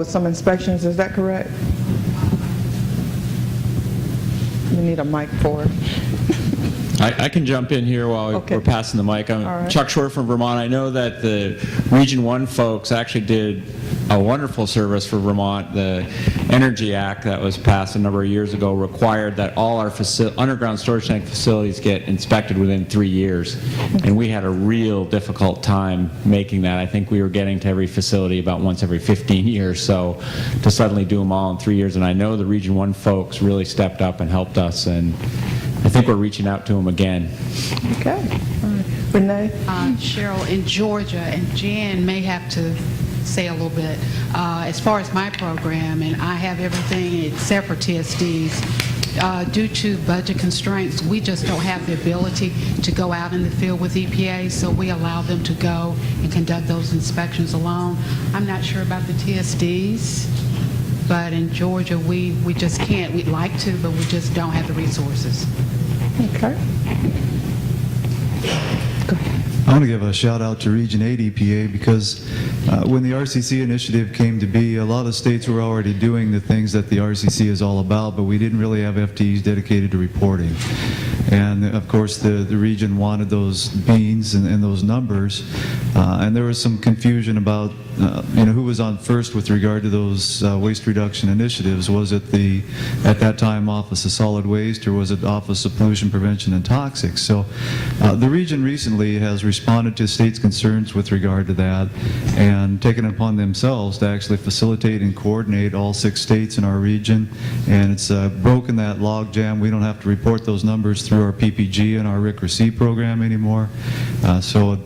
with some inspections. Is that correct? We need a mic for it. I can jump in here while we're passing the mic. I'm right. Chuck Short from Vermont. I know that the Region 1 folks actually did a wonderful service for Vermont. The Energy Act that was passed a number of years ago required that all our underground storage tank facilities get inspected within 3 years. And we had a real difficult time making that. I think we were getting to every facility about once every 15 years. So to suddenly do them all in 3 years, and I know the Region 1 folks really stepped up and helped us, and I think we're reaching out to them again. Okay. All right. Renee? Cheryl, in Georgia, and Jan may have to say a little bit. As far as my program, and I have everything except for TSDs, due to budget constraints, we just don't have the ability to go out in the field with EPA, so we allow them to go and conduct those inspections alone. I'm not sure about the TSDs, but in Georgia, we just can't. We'd like to, but we just don't have the resources. Okay. Go ahead. I want to give a shout out to Region 8 EPA because when the RCC initiative came to be, a lot of states were already doing the things that the RCC is all about, but we didn't really have FTEs dedicated to reporting. And of course the region wanted those beans and those numbers, and there was some confusion about who was on first with regard to those waste reduction initiatives. Was it at that time Office of Solid Waste, or was it Office of Pollution Prevention and Toxics? So the region recently has responded to states' concerns with regard to that and taken it upon themselves to actually facilitate and coordinate all 6 states in our region, and it's broken that log jam. We don't have to report those numbers through our PPG and our RIC program anymore. That's, I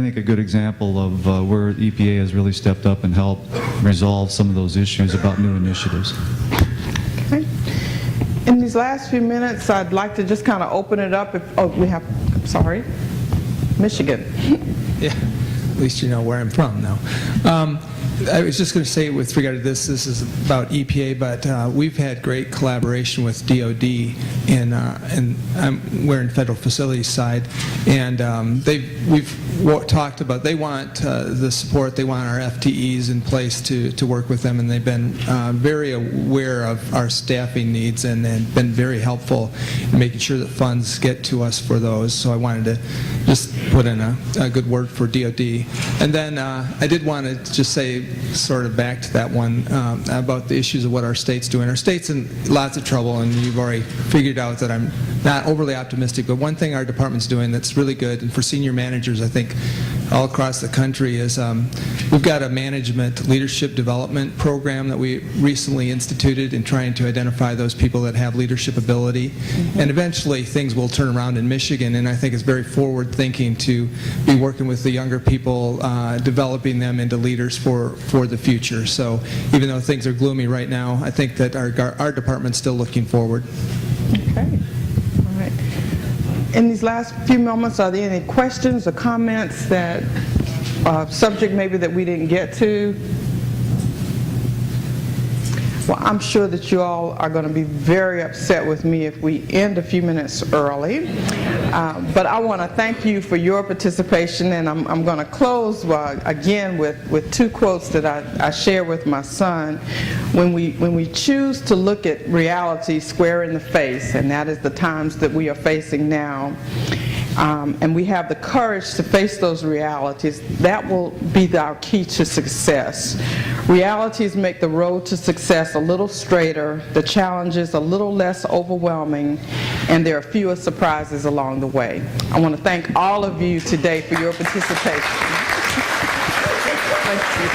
think, a good example of where EPA has really stepped up and helped resolve some of those issues about new initiatives. Okay. In these last few minutes, I'd like to just kind of open it up. Michigan. Yeah, at least you know where I'm from now. I was just going to say, with regard to this is about EPA, but we've had great collaboration with DOD, and we're in federal facilities side, and we've talked about, they want the support, they want our FTEs in place to work with them, and they've been very aware of our staffing needs and been very helpful in making sure that funds get to us for those. So I wanted to just put in a good word for DOD. And then I did want to just say, sort of back to that one, about the issues of what our state's doing. Our state's in lots of trouble, and you've already figured out that I'm not overly optimistic, but one thing our department's doing that's really good, and for senior managers, I think, all across the country, is we've got a management leadership development program that we recently instituted in trying to identify those people that have leadership ability. And eventually things will turn around in Michigan, and I think it's very forward thinking to be working with the younger people, developing them into leaders for the future. So even though things are gloomy right now, I think that our department's still looking forward. Okay. All right. In these last few moments, are there any questions or comments that subject maybe that we didn't get to? Well, I'm sure that you all are going to be very upset with me if we end a few minutes early. But I want to thank you for your participation, and I'm going to close again with 2 quotes that I share with my son. When we choose to look at reality square in the face, and that is the times that we are facing now, and we have the courage to face those realities, that will be our key to success. Realities make the road to success a little straighter, the challenges a little less overwhelming, and there are fewer surprises along the way. I want to thank all of you today for your participation. Thank you.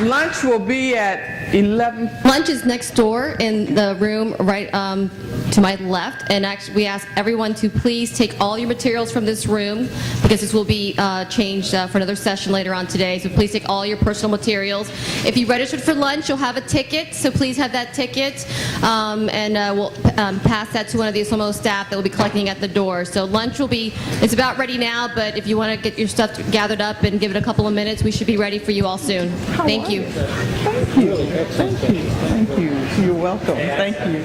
Lunch will be at 11. Lunch is next door in the room right to my left, and actually we ask everyone to please take all your materials from this room, because this will be changed for another session later on today, so please take all your personal materials. If you registered for lunch, you'll have a ticket, so please have that ticket, and we'll pass that to one of the ASTSWMO staff that will be collecting at the door. So lunch will be, it's about ready now, but if you want to get your stuff gathered up and give it a couple of minutes, we should be ready for you all soon. Thank you. Thank you. Thank you. Thank you. You're welcome. Thank you.